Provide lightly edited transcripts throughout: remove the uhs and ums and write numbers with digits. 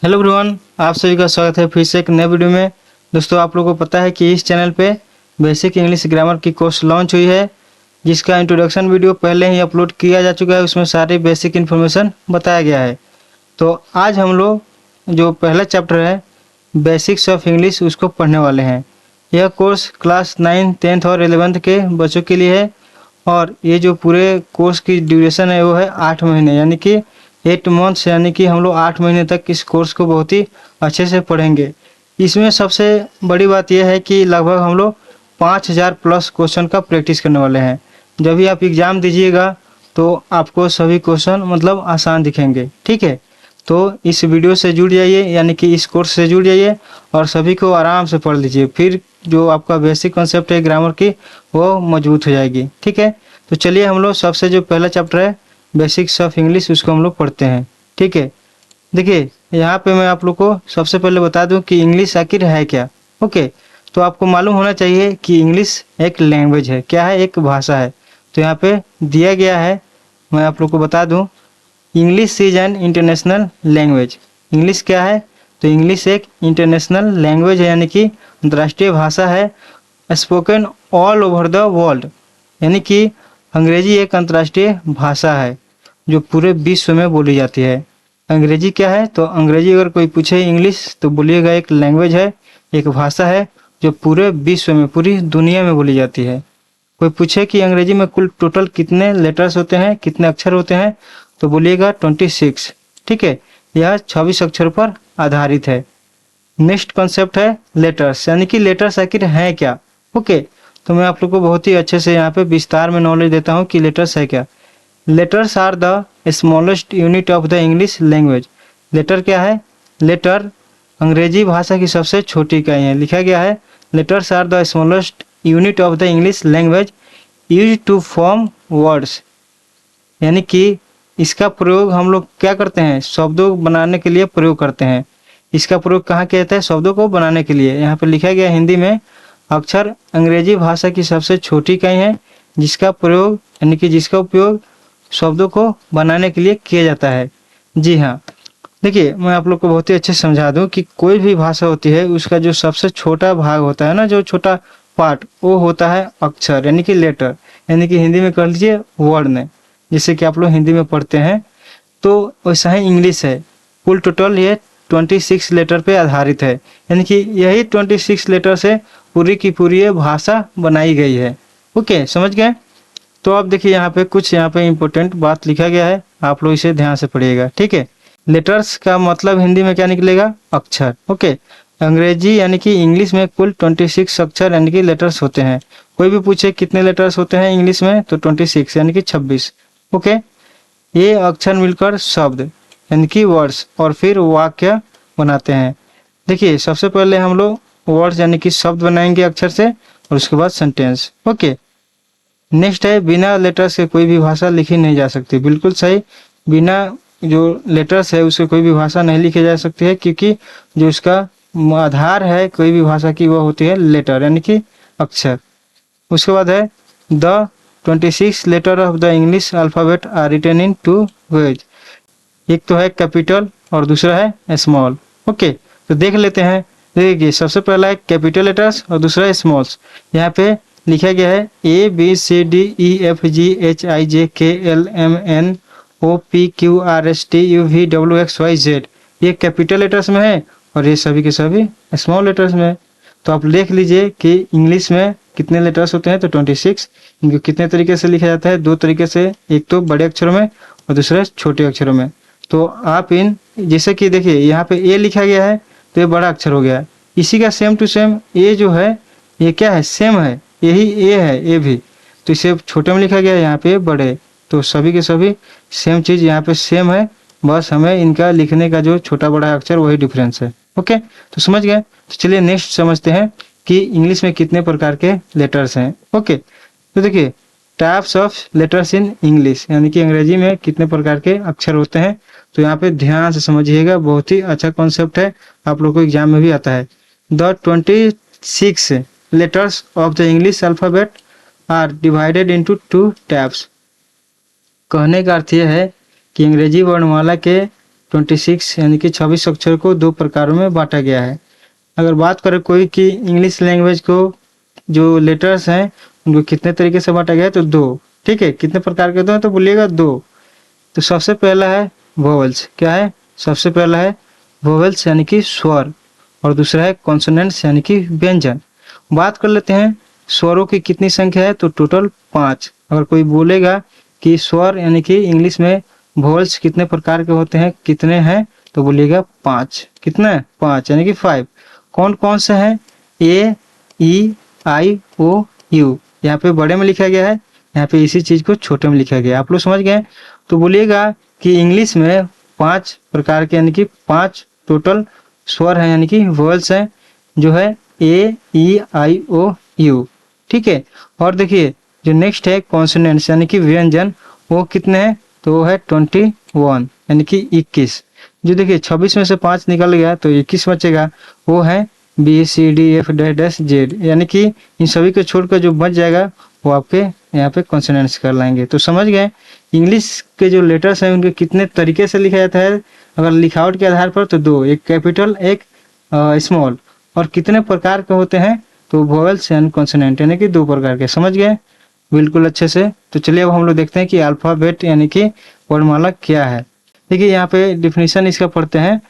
Hello everyone, आप सभी का स्वागत है फिर से एक नए वीडियो में। दोस्तों, आप लोगों को पता है कि इस चैनल पे बेसिक इंग्लिश ग्रामर की कोर्स लॉन्च हुई है, जिसका इंट्रोडक्शन वीडियो पहले ही अपलोड किया जा चुका है। उसमें सारी बेसिक इन्फॉर्मेशन बताया गया है। तो आज हम लोग जो पहला चैप्टर है बेसिक्स ऑफ इंग्लिश उसको पढ़ने वाले हैं। यह कोर्स क्लास 9, 10th और 11th के बच्चों के लिए है और ये जो पूरे कोर्स की ड्यूरेशन है वो है 8 महीने, यानी कि 8 मंथ्स, यानी कि हम लोग 8 महीने तक इस कोर्स को बहुत ही अच्छे से पढ़ेंगे। इसमें सबसे बड़ी बात यह है कि लगभग हम लोग 5000 प्लस क्वेश्चन का प्रैक्टिस करने वाले हैं। जब भी आप एग्ज़ाम दीजिएगा तो आपको सभी क्वेश्चन मतलब आसान दिखेंगे, ठीक है। तो इस वीडियो से जुड़ जाइए, यानी कि इस कोर्स से जुड़ जाइए और सभी को आराम से पढ़ लीजिए। फिर जो आपका बेसिक कॉन्सेप्ट है ग्रामर की वो मजबूत हो जाएगी, ठीक है। तो चलिए हम लोग सबसे जो पहला चैप्टर है बेसिक्स ऑफ इंग्लिश उसको हम लोग पढ़ते हैं, ठीक है। देखिए, यहाँ पे मैं आप लोग को सबसे पहले बता दूं कि इंग्लिश आखिर है क्या। ओके, तो आपको मालूम होना चाहिए कि इंग्लिश एक लैंग्वेज है। क्या है? एक भाषा है। तो यहाँ पे दिया गया है, मैं आप लोग को बता दूं, English is an international language. English क्या है? तो इंग्लिश एक इंटरनेशनल लैंग्वेज है, यानी कि अंतर्राष्ट्रीय भाषा है। Spoken all over the world, यानी कि अंग्रेजी एक अंतर्राष्ट्रीय भाषा है जो पूरे विश्व में बोली जाती है। अंग्रेजी क्या है? तो अंग्रेजी अगर कोई पूछे इंग्लिश तो बोलिएगा एक लैंग्वेज है, एक भाषा है जो पूरे विश्व में, पूरी दुनिया में बोली जाती है। कोई पूछे कि अंग्रेजी में कुल टोटल कितने लेटर्स होते हैं, कितने अक्षर होते हैं, तो बोलिएगा 26, ठीक है। यह 26 अक्षरों पर आधारित है। नेक्स्ट कॉन्सेप्ट है लेटर्स, यानी कि लेटर्स आखिर हैं क्या। ओके, तो मैं आप लोग को बहुत ही अच्छे से यहाँ पे विस्तार में नॉलेज देता हूँ कि लेटर्स है क्या। Letters are the smallest unit of the English language. Letter क्या है? लेटर अंग्रेजी भाषा की सबसे छोटी इकाई है। लिखा गया है letters are the smallest unit of the English language use to form words, यानी कि इसका प्रयोग हम लोग क्या करते हैं? शब्दों बनाने के लिए प्रयोग करते हैं। इसका प्रयोग कहाँ किया जाता है? शब्दों को बनाने के लिए। यहाँ पे लिखा गया हिंदी में, अक्षर अंग्रेजी भाषा की सबसे छोटी इकाई है जिसका प्रयोग, यानी कि जिसका उपयोग शब्दों को बनाने के लिए किया जाता है। जी हाँ, देखिए मैं आप लोग को बहुत ही अच्छे से समझा दूं कि कोई भी भाषा होती है उसका जो सबसे छोटा भाग होता है ना, जो छोटा पार्ट, वो होता है अक्षर, यानी कि लेटर, यानी कि हिंदी में कर लीजिए वर्ड ने, जैसे कि आप लोग हिंदी में पढ़ते हैं। तो वैसा ही इंग्लिश है। कुल टोटल ये 26 लेटर पे आधारित है, यानी कि यही 26 लेटर से पूरी की पूरी ये भाषा बनाई गई है। ओके, समझ गए? तो अब देखिए यहाँ पे कुछ यहाँ पे इम्पोर्टेंट बात लिखा गया है, आप लोग इसे ध्यान से पढ़िएगा, ठीक है। लेटर्स का मतलब हिंदी में क्या निकलेगा? अक्षर। ओके, अंग्रेजी यानी कि इंग्लिश में कुल 26 अक्षर यानी कि लेटर्स होते हैं। कोई भी पूछे कितने लेटर्स होते हैं इंग्लिश में, तो 26 यानी कि 26। ओके, ये अक्षर मिलकर शब्द यानी कि वर्ड्स और फिर वाक्य बनाते हैं। देखिए सबसे पहले हम लोग वर्ड्स यानी कि शब्द बनाएंगे अक्षर से, और उसके बाद सेंटेंस। ओके, नेक्स्ट है बिना लेटर्स के कोई भी भाषा लिखी नहीं जा सकती। बिल्कुल सही, बिना जो लेटर्स है उसके कोई भी भाषा नहीं लिखी जा सकती है, क्योंकि जो इसका आधार है कोई भी भाषा की वह होती है लेटर, यानी कि अक्षर। उसके बाद है the 26 letter of the English alphabet are written in 2 ways. एक तो है कैपिटल और दूसरा है स्मॉल। ओके, तो देख लेते हैं। देखिए सबसे पहला है कैपिटल लेटर्स और दूसरा है स्मॉल्स। यहाँ पे लिखा गया है ABCDEFGHIJKLMNOPQRSTUVWXYZ। ये कैपिटल लेटर्स में है और ये सभी के सभी स्मॉल लेटर्स में है। तो आप देख लीजिए कि इंग्लिश में कितने लेटर्स होते हैं, तो 26। इनको कितने तरीके से लिखा जाता है? 2 तरीके से, एक तो बड़े अक्षरों में और दूसरा छोटे अक्षरों में। तो आप इन, जैसे कि देखिए यहाँ पे ए लिखा गया है तो ये बड़ा अक्षर हो गया। इसी का सेम टू सेम ए जो है ये क्या है? सेम है, यही ए है, ए भी। तो इसे छोटे में लिखा गया है, यहाँ पे बड़े। तो सभी के सभी सेम चीज़ यहाँ पे सेम है, बस हमें इनका लिखने का जो छोटा बड़ा अक्षर वही डिफरेंस है। ओके, तो समझ गए? तो चलिए नेक्स्ट समझते हैं कि इंग्लिश में कितने प्रकार के लेटर्स हैं। ओके, तो देखिए types of letters in English, यानी कि अंग्रेजी में कितने प्रकार के अक्षर होते हैं। तो यहाँ पे ध्यान से समझिएगा, बहुत ही अच्छा कॉन्सेप्ट है, आप लोग को एग्जाम में भी आता है। The 26 letters of the English alphabet are divided into 2 types. कहने का अर्थ यह है कि अंग्रेजी वर्णमाला के 26 यानी कि 26 अक्षर को दो प्रकारों में बांटा गया है। अगर बात करें कोई कि इंग्लिश लैंग्वेज को जो लेटर्स हैं उनको कितने तरीके से बांटा गया है, तो दो। ठीक है, कितने प्रकार के दो हैं तो बोलिएगा दो। तो सबसे पहला है वोवेल्स। क्या है? सबसे पहला है वोवेल्स यानी कि स्वर, और दूसरा है कॉन्सोनेंट्स यानी कि व्यंजन। बात कर लेते हैं स्वरों की कितनी संख्या है, तो टोटल 5। अगर कोई बोलेगा कि स्वर यानी कि इंग्लिश में वोवेल्स कितने प्रकार के होते हैं, कितने हैं, तो बोलिएगा 5। कितना है? 5 यानी कि 5। कौन कौन से हैं? ए, ई, आई, ओ, यू। यहाँ पे बड़े में लिखा गया है, यहाँ पे इसी चीज को छोटे में लिखा गया है। आप लोग समझ गए? तो बोलिएगा कि इंग्लिश में 5 प्रकार के यानी कि 5 टोटल स्वर हैं यानी कि वोवेल्स हैं, जो है ए, ई, आई, ओ, यू। ठीक है। और देखिए जो नेक्स्ट है कॉन्सोनेंट्स यानी कि व्यंजन, वो कितने हैं, तो वो है 21 यानी कि 21। जो देखिए 26 में से 5 निकल गया तो 21 बचेगा, वो है बी, सी, डी, एफ, डैश, जेड। यानी कि इन सभी को छोड़कर जो बच जाएगा वो आपके यहाँ पे कॉन्सोनेंट्स कर लाएंगे। तो समझ गए इंग्लिश के जो लेटर्स हैं उनके कितने तरीके से लिखा जाता है। अगर लिखावट के आधार पर तो दो, एक कैपिटल एक स्मॉल। और कितने प्रकार के होते हैं, तो वोवेल्स एंड कॉन्सोनेंट यानी कि 2 प्रकार के। समझ गए बिल्कुल अच्छे से। तो चलिए अब हम लोग देखते हैं कि अल्फाबेट यानी कि वर्णमाला क्या है। देखिए यहाँ पे डिफिनीशन इसका पढ़ते हैं।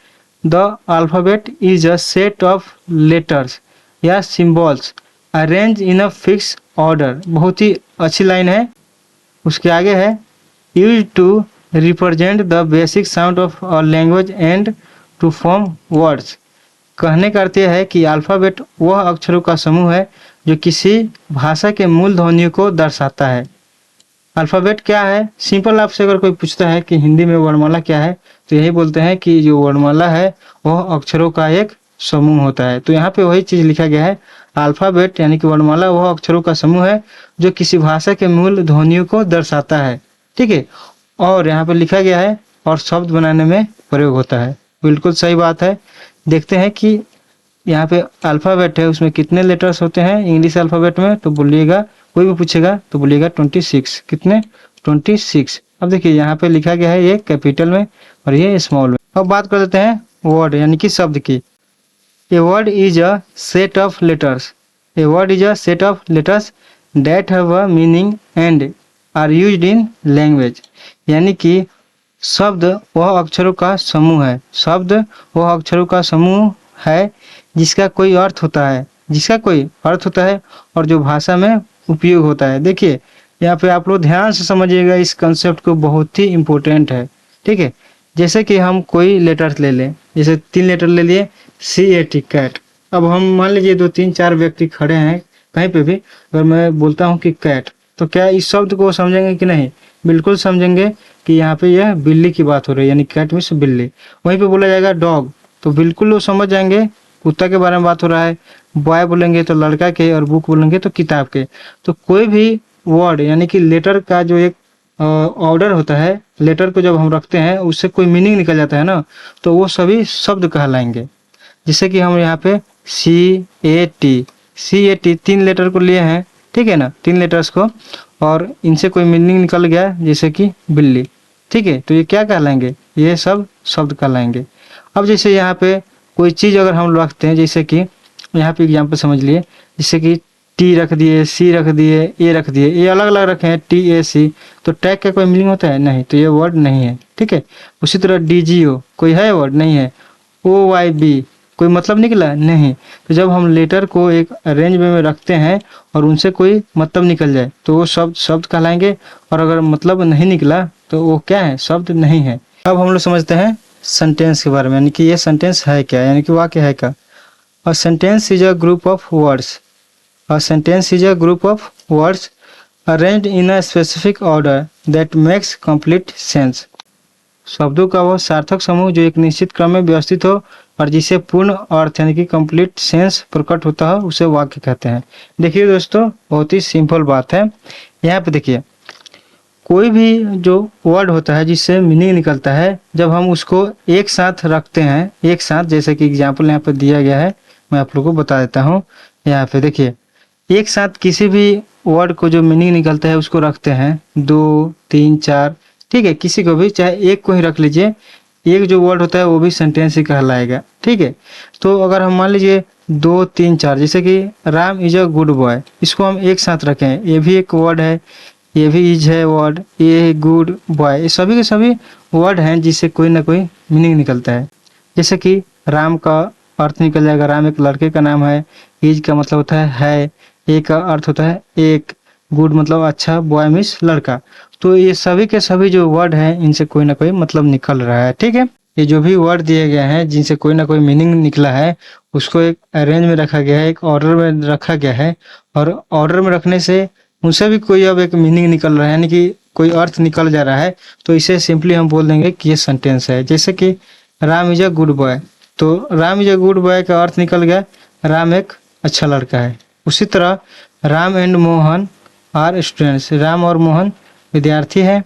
The alphabet is a set of letters या symbols arrange in a fix order. बहुत ही अच्छी लाइन है। उसके आगे है use to represent the basic sound of a language and to form words. कहने का अर्थ यह है कि अल्फाबेट वह अक्षरों का समूह है जो किसी भाषा के मूल ध्वनियों को दर्शाता है। अल्फाबेट क्या है? सिंपल आपसे अगर कोई पूछता है कि हिंदी में वर्णमाला क्या है, तो यही बोलते हैं कि जो वर्णमाला है वह अक्षरों का एक समूह होता है। तो यहाँ पे वही चीज लिखा गया है, अल्फाबेट यानी कि वर्णमाला वह अक्षरों का समूह है जो किसी भाषा के मूल ध्वनियों को दर्शाता है। ठीक है। और यहाँ पे लिखा गया है और शब्द बनाने में प्रयोग होता है। बिल्कुल सही बात है। देखते हैं कि यहाँ पे अल्फाबेट है उसमें कितने लेटर्स होते हैं इंग्लिश अल्फाबेट में, तो बोलिएगा, कोई भी पूछेगा तो बोलिएगा 26। कितने? 26। अब देखिए यहाँ पे लिखा गया है ये कैपिटल में और ये स्मॉल में। अब बात कर लेते हैं वर्ड यानी कि शब्द की। A word is a set of letters. A word is a set of letters that have a meaning and are used in language. यानी कि शब्द वह अक्षरों का समूह है। शब्द वह अक्षरों का समूह है जिसका कोई अर्थ होता है, जिसका कोई अर्थ होता है और जो भाषा में उपयोग होता है। देखिए यहाँ पे आप लोग ध्यान से समझिएगा, इस कंसेप्ट को बहुत ही इम्पोर्टेंट है। ठीक है। जैसे कि हम कोई लेटर्स ले लें, जैसे 3 लेटर ले लिए CAT कैट। अब हम मान लीजिए 2 3 4 व्यक्ति खड़े हैं कहीं पे भी, अगर मैं बोलता हूँ कि कैट, तो क्या इस शब्द को समझेंगे कि नहीं? बिल्कुल समझेंगे कि यहाँ पे यह बिल्ली की बात हो रही है, यानी कैट मीन्स बिल्ली। वहीं पे बोला जाएगा डॉग, तो बिल्कुल वो समझ जाएंगे कुत्ता के बारे में बात हो रहा है। बॉय बोलेंगे तो लड़का के, और बुक बोलेंगे तो किताब के। तो कोई भी वर्ड यानी कि लेटर का जो एक ऑर्डर होता है, लेटर को जब हम रखते हैं उससे कोई मीनिंग निकल जाता है ना, तो वो सभी शब्द कहलाएंगे। जैसे कि हम यहाँ पे CAT 3 लेटर को लिए हैं, ठीक है ना, 3 लेटर्स को, और इनसे कोई मीनिंग निकल गया जैसे कि बिल्ली। ठीक है, तो ये क्या कहलाएंगे? ये सब शब्द कहलाएंगे। अब जैसे यहाँ पे कोई चीज़ अगर हम रखते हैं, जैसे कि यहाँ पे एग्जाम्पल समझ लिए, जैसे कि T रख दिए, C रख दिए, A रख दिए, ये अलग अलग रखे हैं TAC, तो टैग का कोई मीनिंग होता है? नहीं, तो ये वर्ड नहीं है। ठीक है। उसी तरह DGO कोई है वर्ड? नहीं है। OYB कोई मतलब निकला? नहीं। तो जब हम लेटर को एक अरेंज में रखते हैं और उनसे कोई मतलब निकल जाए तो वो शब्द शब्द कहलाएंगे, और अगर मतलब नहीं निकला तो वो क्या है? शब्द नहीं है। अब हम लोग समझते हैं सेंटेंस के बारे में, यानी कि ये सेंटेंस है क्या, यानी कि वाक्य है क्या। A sentence is a group of words. A sentence is a group of words arranged in a specific order that makes complete sense. शब्दों का वह सार्थक समूह जो एक निश्चित क्रम में व्यवस्थित हो और जिसे पूर्ण अर्थ यानी कि कंप्लीट सेंस प्रकट होता है, उसे वाक्य कहते हैं। देखिए दोस्तों, बहुत ही सिंपल बात है। यहाँ पे देखिए, कोई भी जो वर्ड होता है जिससे मीनिंग निकलता है, जब हम उसको एक साथ रखते हैं, एक साथ, जैसे कि एग्जाम्पल यहाँ पे दिया गया है, मैं आप लोगों को बता देता हूँ। यहाँ पे देखिए, एक साथ किसी भी वर्ड को जो मीनिंग निकलता है उसको रखते हैं 2 3 4। ठीक है, किसी को भी, चाहे एक को ही रख लीजिए। एक जो वर्ड होता है वो भी सेंटेंस ही कहलाएगा। ठीक है, तो अगर हम मान लीजिए 2 3 4, जैसे कि Ram is a good boy, इसको हम एक साथ रखें, ये भी एक वर्ड है, ये भी इज है वर्ड, ये गुड बॉय, ये सभी के सभी वर्ड हैं जिससे कोई ना कोई मीनिंग निकलता है। जैसे कि राम का अर्थ निकल जाएगा, राम एक लड़के का नाम है, इज का मतलब होता है, ए का अर्थ होता है एक, गुड मतलब अच्छा, बॉय मीन्स लड़का। तो ये सभी के सभी जो वर्ड हैं इनसे कोई ना कोई मतलब निकल रहा है। ठीक है, ये जो भी वर्ड दिए गए हैं जिनसे कोई ना कोई मीनिंग निकला है उसको एक अरेंज में रखा गया है, एक ऑर्डर में रखा गया है, और ऑर्डर में रखने से उनसे भी कोई अब एक मीनिंग निकल रहा है, यानी कि कोई अर्थ निकल जा रहा है। तो इसे सिंपली हम बोल देंगे कि ये सेंटेंस है। जैसे कि Ram is a good boy, तो Ram is a good boy का अर्थ निकल गया राम एक अच्छा लड़का है। उसी तरह Ram and Mohan are students, Ram और मोहन विद्यार्थी है।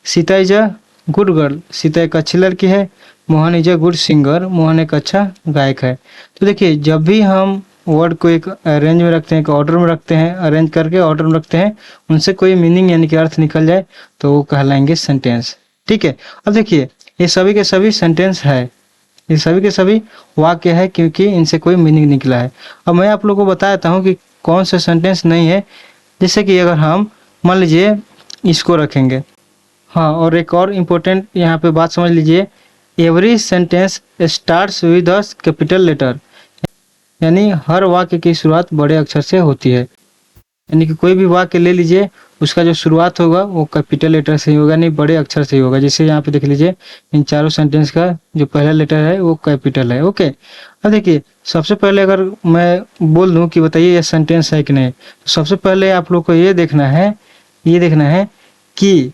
Sita is a good girl, Sita एक अच्छी लड़की है। Mohan is a good singer, Mohan एक अच्छा गायक है। तो देखिए जब भी हम वर्ड को एक अरेंज में रखते हैं, एक ऑर्डर में रखते हैं, अरेंज करके ऑर्डर में रखते हैं, उनसे कोई मीनिंग यानी कि अर्थ निकल जाए तो वो कहलाएंगे सेंटेंस। ठीक है, अब देखिए ये सभी के सभी सेंटेंस है, ये सभी के सभी वाक्य है क्योंकि इनसे कोई मीनिंग निकला है। अब मैं आप लोगों को बता देता हूँ कि कौन सा सेंटेंस नहीं है। जैसे कि अगर हम मान लीजिए इसको रखेंगे, हाँ, और एक और इम्पोर्टेंट यहाँ पे बात समझ लीजिए, every sentence starts with a capital letter, यानी हर वाक्य की शुरुआत बड़े अक्षर से होती है। यानी कि कोई भी वाक्य ले लीजिए, उसका जो शुरुआत होगा वो कैपिटल लेटर से ही होगा, नहीं बड़े अक्षर से ही होगा। जैसे यहाँ पे देख लीजिए इन चारों सेंटेंस का जो पहला लेटर है वो कैपिटल है। ओके, अब देखिए सबसे पहले अगर मैं बोल दूं कि बताइए ये सेंटेंस है कि नहीं, तो सबसे पहले आप लोग को ये देखना है, ये देखना है कि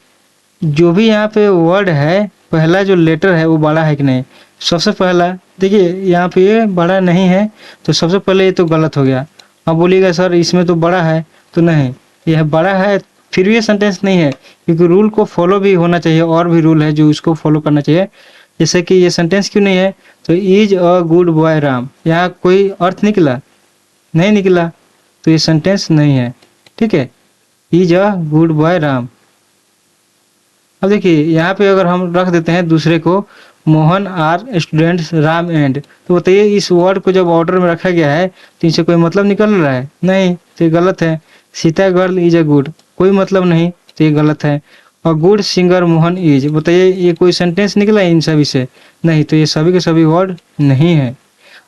जो भी यहाँ पे वर्ड है पहला जो लेटर है वो बड़ा है कि नहीं। सबसे पहला देखिए यहाँ पे ये बड़ा नहीं है, तो सबसे पहले ये तो गलत हो गया। अब बोलिएगा सर इसमें तो बड़ा है, तो नहीं, यह बड़ा है फिर भी ये सेंटेंस नहीं है, क्योंकि रूल को फॉलो भी होना चाहिए, और भी रूल है जो इसको फॉलो करना चाहिए। जैसे कि ये सेंटेंस क्यों नहीं है, तो is a good boy Ram, यहाँ कोई अर्थ निकला नहीं, निकला, तो ये सेंटेंस नहीं है। ठीक है, is a good boy Ram. अब देखिए यहाँ पे अगर हम रख देते हैं दूसरे को, Mohan are students Ram and, तो बताइए इस वर्ड को जब ऑर्डर में रखा गया है तो इनसे कोई मतलब निकल रहा है नहीं, तो ये गलत है। Sita girl is a good, कोई मतलब नहीं, तो ये गलत है। और गुड सिंगर मोहन इज, बताइए ये कोई सेंटेंस निकला है इन सभी से नहीं, तो ये सभी के सभी वर्ड नहीं है।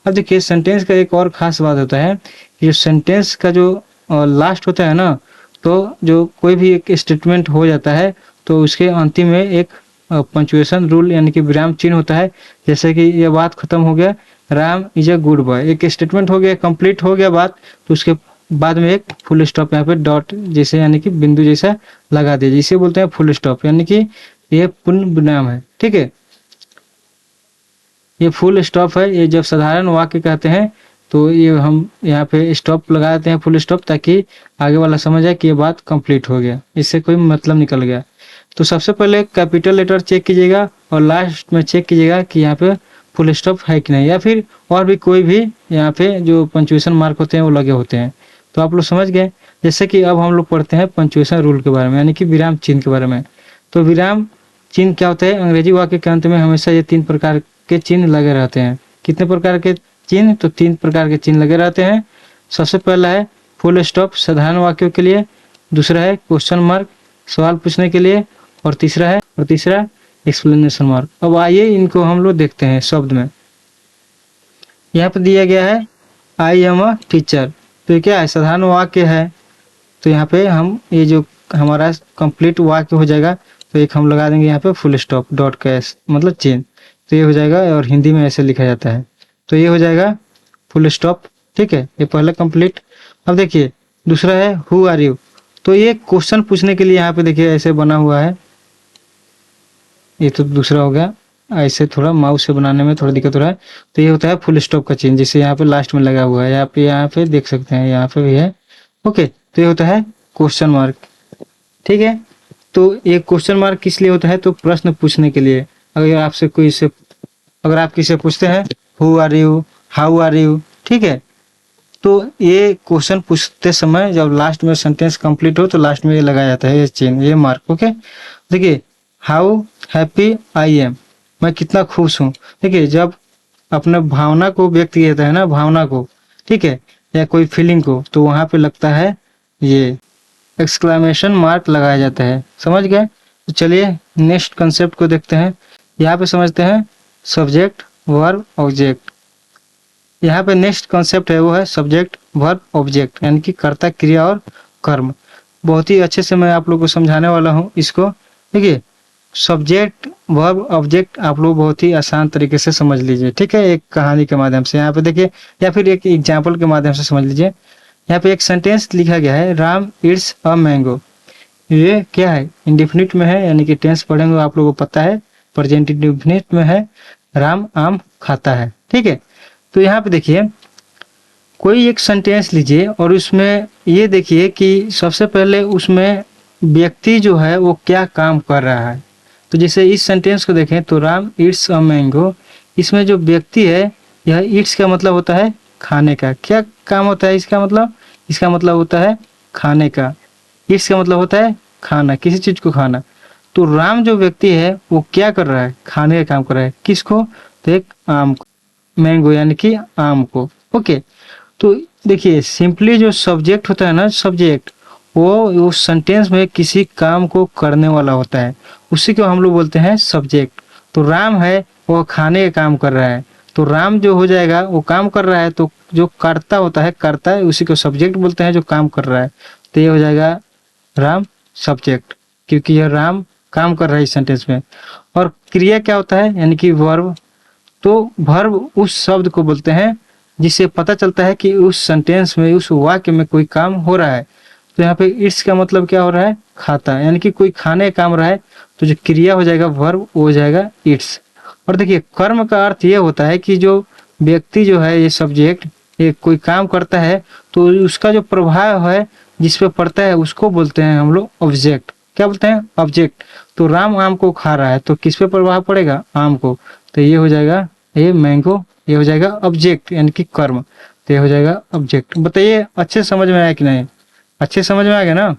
अब देखिए सेंटेंस का एक और खास बात होता है कि जो सेंटेंस का जो लास्ट होता है ना, तो जो कोई भी एक स्टेटमेंट हो जाता है तो उसके अंतिम में एक पंचुएशन रूल यानी कि विराम चिन्ह होता है। जैसे कि ये बात खत्म हो गया, Ram is a good boy, एक स्टेटमेंट हो गया, कंप्लीट हो गया बात, तो उसके बाद में एक फुल स्टॉप यहाँ पे डॉट जैसे यानी कि बिंदु जैसा लगा दिया, जिसे बोलते हैं फुल स्टॉप, यानी कि ये पूर्ण विराम है। ठीक है, ये फुल स्टॉप है। ये जब साधारण वाक्य कहते हैं तो ये हम यहाँ पे स्टॉप लगा देते हैं, फुल स्टॉप, ताकि आगे वाला समझ जाए कि ये बात कंप्लीट हो गया, इससे कोई मतलब निकल गया। तो सबसे पहले कैपिटल लेटर चेक कीजिएगा और लास्ट में चेक कीजिएगा कि यहाँ पे फुल स्टॉप है कि नहीं, या फिर और भी कोई भी यहाँ पे जो पंचुएशन मार्क होते हैं वो लगे होते हैं। तो आप लोग समझ गए। जैसे कि अब हम लोग पढ़ते हैं पंचुएशन रूल के बारे में, यानी कि विराम चिन्ह के बारे में। तो विराम चिन्ह क्या होता है, अंग्रेजी वाक्य के अंत में हमेशा ये 3 प्रकार के चिन्ह लगे रहते हैं। कितने प्रकार के चिन्ह, तो 3 प्रकार के चिन्ह लगे रहते हैं। सबसे पहला है फुल स्टॉप साधारण वाक्यों के लिए, दूसरा है क्वेश्चन मार्क सवाल पूछने के लिए, और तीसरा एक्सप्लेनेशन मार्क। अब आइए इनको हम लोग देखते हैं शब्द में। यहाँ पे दिया गया है आई एम अ टीचर, तो ये क्या है, साधारण वाक्य है। तो यहाँ पे हम ये जो हमारा कंप्लीट वाक्य हो जाएगा, तो एक हम लगा देंगे यहाँ पे फुल स्टॉप डॉट का मतलब चिन्ह, तो ये हो जाएगा, और हिंदी में ऐसे लिखा जाता है, तो ये हो जाएगा फुल स्टॉप। ठीक है, ये पहला कंप्लीट। अब देखिए दूसरा है हु आर यू, तो ये क्वेश्चन पूछने के लिए यहाँ पे देखिए ऐसे बना हुआ है, ये तो दूसरा हो गया। ऐसे थोड़ा माउस से बनाने में थोड़ा दिक्कत हो रहा है, तो ये होता है फुल स्टॉप का चिन्ह, जिसे यहाँ पे लास्ट में लगा हुआ है, यहाँ पे देख सकते हैं, यहाँ पे भी है। ओके, तो ये होता है क्वेश्चन मार्क। ठीक है, तो ये क्वेश्चन मार्क किस लिए होता है, तो प्रश्न पूछने के लिए। अगर आप किसी पूछते हैं who are you, how are you, ठीक है, तो ये क्वेश्चन पूछते समय जब लास्ट में सेंटेंस कंप्लीट हो तो लास्ट में ये लगाया जाता है, ये चिन्ह, ये मार्क। ओके, देखिए हाउ हैप्पी आई एम, मैं कितना खुश हूँ। देखिए जब अपने भावना को व्यक्त किया जाता है ना, भावना को, ठीक है, या कोई फीलिंग को, तो वहां पे लगता है ये एक्सक्लेमेशन मार्क लगाया जाता है। समझ गए? तो चलिए नेक्स्ट कंसेप्ट को देखते हैं। यहाँ पे समझते हैं सब्जेक्ट वर्ब ऑब्जेक्ट। यहाँ पे नेक्स्ट कॉन्सेप्ट है वो है सब्जेक्ट वर्ब ऑब्जेक्ट, यानी कि कर्ता क्रिया और कर्म। बहुत ही अच्छे से मैं आप लोग को समझाने वाला हूँ इसको। देखिए सब्जेक्ट वर्ब ऑब्जेक्ट आप लोग बहुत ही आसान तरीके से समझ लीजिए, ठीक है, एक कहानी के माध्यम से। यहाँ पे देखिए, या फिर एक एग्जाम्पल के माध्यम से समझ लीजिए। यहाँ पे एक सेंटेंस लिखा गया है, राम इट्स अ मैंगो। ये क्या है? इंडिफिनिट में है, यानी कि टेंस पढ़ेंगे आप लोगों को पता है, प्रेजेंट इंडिफिनिट में है, राम आम खाता है, ठीक है। तो यहाँ पे देखिए कोई एक सेंटेंस लीजिए और उसमें ये देखिए कि सबसे पहले उसमें व्यक्ति जो है वो क्या काम कर रहा है। तो जैसे इस सेंटेंस को देखें तो राम इट्स अ मैंगो, इसमें जो व्यक्ति है, यह इट्स का मतलब होता है खाने का। क्या काम होता है इसका मतलब? इसका मतलब होता है खाने का। इट्स का मतलब होता है खाना, किसी चीज को खाना। तो राम जो व्यक्ति है वो क्या कर रहा है? खाने का काम कर रहा है। किसको? तो एक आम को, मैंगो यानी कि आम को। ओके, तो देखिए सिंपली जो सब्जेक्ट होता है ना, सब्जेक्ट वो उस सेंटेंस में किसी काम को करने वाला होता है, उसी को हम लोग बोलते हैं सब्जेक्ट। तो राम है वो खाने का काम कर रहा है, तो राम जो हो जाएगा वो काम कर रहा है, तो जो कर्ता होता है, कर्ता है, उसी को सब्जेक्ट बोलते हैं जो काम कर रहा है। तो ये हो जाएगा राम सब्जेक्ट, क्योंकि यह राम काम कर रहा है इस सेंटेंस में। और क्रिया क्या होता है? यानी कि वर्ब। तो वर्ब उस शब्द को बोलते हैं जिससे पता चलता है कि उस सेंटेंस में, उस वाक्य में कोई काम हो रहा है। तो यहाँ पे इट्स का मतलब क्या हो रहा है? खाता, यानी कि कोई खाने का काम रहा है, तो जो क्रिया हो जाएगा वर्ब वो हो जाएगा इट्स। और देखिए कर्म का अर्थ ये होता है कि जो व्यक्ति जो है, ये सब्जेक्ट, ये कोई काम करता है तो उसका जो प्रभाव है जिस पे पड़ता है उसको बोलते हैं हम लोग ऑब्जेक्ट। क्या बोलते हैं? ऑब्जेक्ट। तो राम आम को खा रहा है तो किस पे प्रभाव पड़ेगा? आम को। तो ये हो जाएगा ये मैंगो, ये हो जाएगा ऑब्जेक्ट यानी कि कर्म। तो ये हो जाएगा ऑब्जेक्ट। बताइए अच्छे समझ में आया कि नहीं? अच्छे समझ में आ गया ना?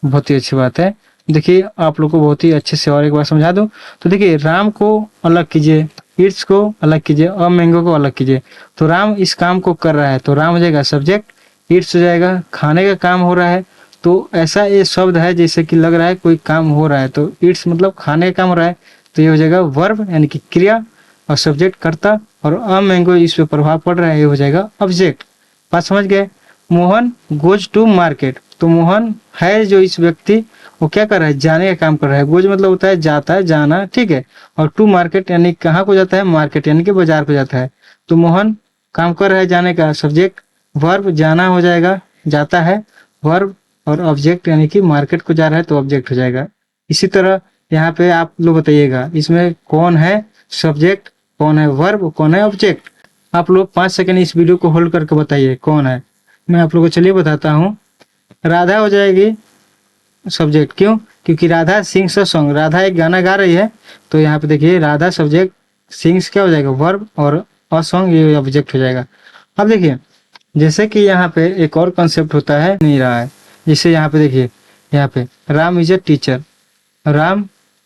बहुत ही अच्छी बात है। देखिए आप लोग को बहुत ही अच्छे से और एक बार समझा दूं। तो देखिए राम को अलग कीजिए, इट्स को अलग कीजिए और मैंगो को अलग कीजिए। तो राम इस काम को कर रहा है तो राम हो जाएगा सब्जेक्ट, इट्स हो जाएगा खाने का काम हो रहा है। तो ऐसा ये शब्द है जैसे कि लग रहा है कोई काम हो रहा है, तो इट्स मतलब खाने का काम हो रहा है, तो ये हो जाएगा वर्ब यानी कि क्रिया, और सब्जेक्ट कर्ता, और अ मैंगो इस पे प्रभाव पड़ रहा है, ये हो जाएगा ऑब्जेक्ट। बात समझ गए? Mohan goes to market. तो मोहन है जो इस व्यक्ति, वो क्या कर रहा है? जाने का काम कर रहा है। गोज मतलब होता है जाता है, जाना, ठीक है। और टू मार्केट यानी कहाँ को जाता है? मार्केट यानी कि बाजार को जाता है। तो मोहन काम कर रहा है जाने का, सब्जेक्ट, वर्ब जाना हो जाएगा, जाता है, वर्ब, और ऑब्जेक्ट यानी कि मार्केट को जा रहा है तो ऑब्जेक्ट हो जाएगा। इसी तरह यहाँ पे आप लोग बताइएगा इसमें कौन है सब्जेक्ट, कौन है वर्ब, कौन है ऑब्जेक्ट? आप लोग 5 सेकंड इस वीडियो को होल्ड करके बताइए कौन है। मैं आप लोगों को चलिए बताता हूँ। राधा हो जाएगी सब्जेक्ट। क्यों? क्योंकि Radha sings a song, Radha एक गाना गा रही है। तो यहाँ पे देखिए राधा सब्जेक्ट, सिंग्स क्या हो जाएगा? वर्ब, और अ सॉन्ग ये ऑब्जेक्ट हो जाएगा। अब देखिए जैसे कि यहाँ पे एक और कॉन्सेप्ट होता है, नहीं रहा है। जैसे यहाँ पे देखिए, यहाँ पे Ram is a teacher, Ram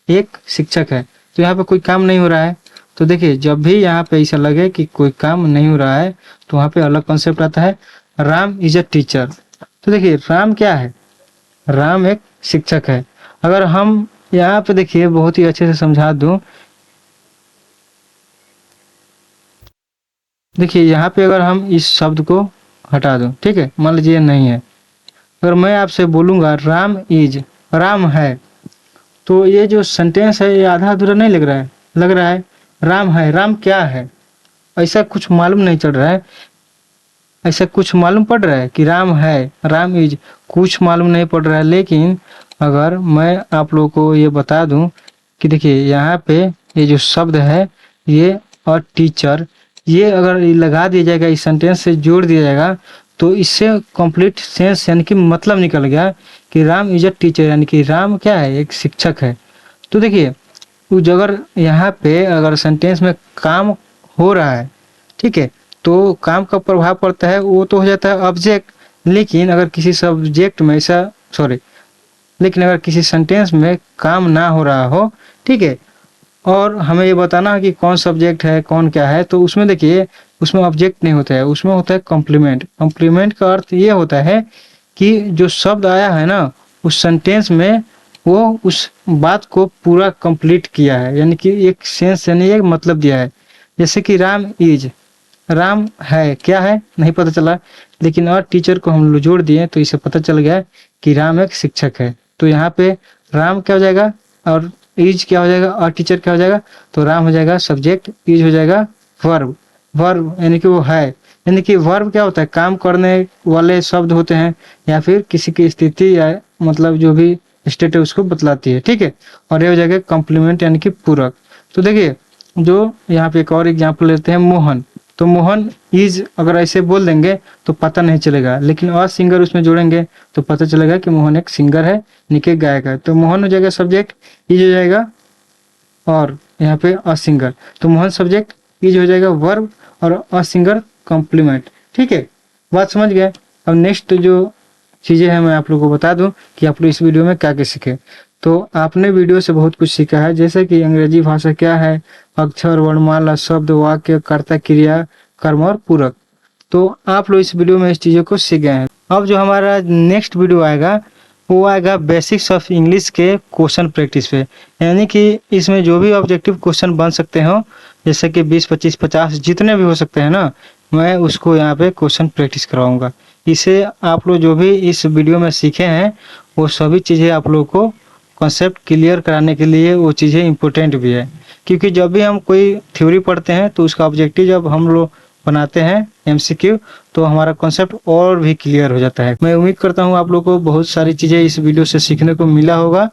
एक शिक्षक है। तो यहाँ पे कोई काम नहीं हो रहा है। तो देखिए जब भी यहाँ पे ऐसा लगे कि कोई काम नहीं हो रहा है तो वहाँ पे अलग कॉन्सेप्ट आता है, राम इज ए टीचर। तो देखिए राम क्या है? राम एक शिक्षक है। अगर हम यहाँ पे देखिए बहुत ही अच्छे से समझा दूं, देखिए यहाँ पे अगर हम इस शब्द को हटा दूं, ठीक है, मान लीजिए नहीं है, अगर मैं आपसे बोलूंगा राम इज, राम है, तो ये जो सेंटेंस है ये आधा अधूरा नहीं लग रहा है? लग रहा है। राम है, राम क्या है? ऐसा कुछ मालूम नहीं चल रहा है। ऐसा कुछ मालूम पड़ रहा है कि राम है, राम इज, कुछ मालूम नहीं पड़ रहा है। लेकिन अगर मैं आप लोगों को ये बता दूं कि देखिए यहाँ पे ये जो शब्द है ये और टीचर, ये अगर लगा दिया जाएगा, इस सेंटेंस से जोड़ दिया जाएगा, तो इससे कंप्लीट सेंस यानी कि मतलब निकल गया कि राम इज अ टीचर, यानी कि राम क्या है? एक शिक्षक है। तो देखिए उस अगर यहाँ पे अगर सेंटेंस में काम हो रहा है, ठीक है, तो काम का प्रभाव पड़ता है वो तो हो जाता है ऑब्जेक्ट। लेकिन अगर किसी सब्जेक्ट में ऐसा, सॉरी, लेकिन अगर किसी सेंटेंस में काम ना हो रहा हो, ठीक है, और हमें ये बताना है कि कौन सब्जेक्ट है कौन क्या है। तो उसमें देखिए उसमें ऑब्जेक्ट नहीं होता है, उसमें होता है कॉम्प्लीमेंट। कॉम्प्लीमेंट का अर्थ ये होता है कि जो शब्द आया है ना उस सेंटेंस में वो उस बात को पूरा कंप्लीट किया है, यानी कि एक सेंस यानी एक मतलब दिया है। जैसे कि राम इज, राम है क्या है नहीं पता चला, लेकिन और टीचर को हम लोग जोड़ दिए तो इसे पता चल गया कि राम एक शिक्षक है। तो यहाँ पे राम क्या हो जाएगा और इज क्या हो जाएगा और टीचर क्या हो जाएगा, तो राम हो जाएगा सब्जेक्ट, इज हो जाएगा वर्ब। वर्ब यानी कि वो है, यानी कि वर्ब क्या होता है, काम करने वाले शब्द होते हैं या फिर किसी की स्थिति या मतलब जो भी स्टेट है उसको बतलाती है, ठीक है। और ये हो जाएगा कॉम्प्लीमेंट यानी कि पूरक। तो देखिए जो यहाँ पे एक और एग्जाम्पल लेते हैं मोहन। तो मोहन इज अगर ऐसे बोल देंगे तो पता नहीं चलेगा, लेकिन और सिंगर उसमें जोड़ेंगे तो पता चलेगा कि मोहन एक सिंगर है, निके गायक है। तो मोहन हो जाएगा सब्जेक्ट, इज हो जाएगा और यहाँ पे अ सिंगर। तो मोहन सब्जेक्ट, इज हो जाएगा वर्ब और अ सिंगर कॉम्प्लीमेंट, ठीक है। बात समझ गए। अब नेक्स्ट जो चीज़ें हैं मैं आप लोगों को बता दूं कि आप लोग इस वीडियो में क्या क्या सीखे। तो आपने वीडियो से बहुत कुछ सीखा है, जैसे कि अंग्रेजी भाषा क्या है, अक्षर वर्णमाला शब्द वाक्य कर्ता क्रिया कर्म और पूरक। तो आप लोग इस वीडियो में इस चीज़ों को सीख गए हैं। अब जो हमारा नेक्स्ट वीडियो आएगा वो आएगा बेसिक्स ऑफ इंग्लिश के क्वेश्चन प्रैक्टिस पे, यानी कि इसमें जो भी ऑब्जेक्टिव क्वेश्चन बन सकते हो जैसे कि 20 25 50 जितने भी हो सकते हैं ना, मैं उसको यहाँ पे क्वेश्चन प्रैक्टिस करवाऊंगा। इसे आप लोग जो भी इस वीडियो में सीखे हैं वो सभी चीज़ें आप लोग को कॉन्सेप्ट क्लियर कराने के लिए वो चीज़ें इंपॉर्टेंट भी है, क्योंकि जब भी हम कोई थ्योरी पढ़ते हैं तो उसका ऑब्जेक्टिव जब हम लोग बनाते हैं एमसीक्यू तो हमारा कॉन्सेप्ट और भी क्लियर हो जाता है। मैं उम्मीद करता हूँ आप लोग को बहुत सारी चीज़ें इस वीडियो से सीखने को मिला होगा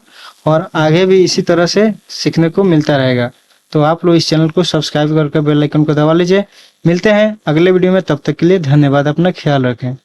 और आगे भी इसी तरह से सीखने को मिलता रहेगा। तो आप लोग इस चैनल को सब्सक्राइब करके बेल आइकन को दबा लीजिए। मिलते हैं अगले वीडियो में, तब तक के लिए धन्यवाद, अपना ख्याल रखें।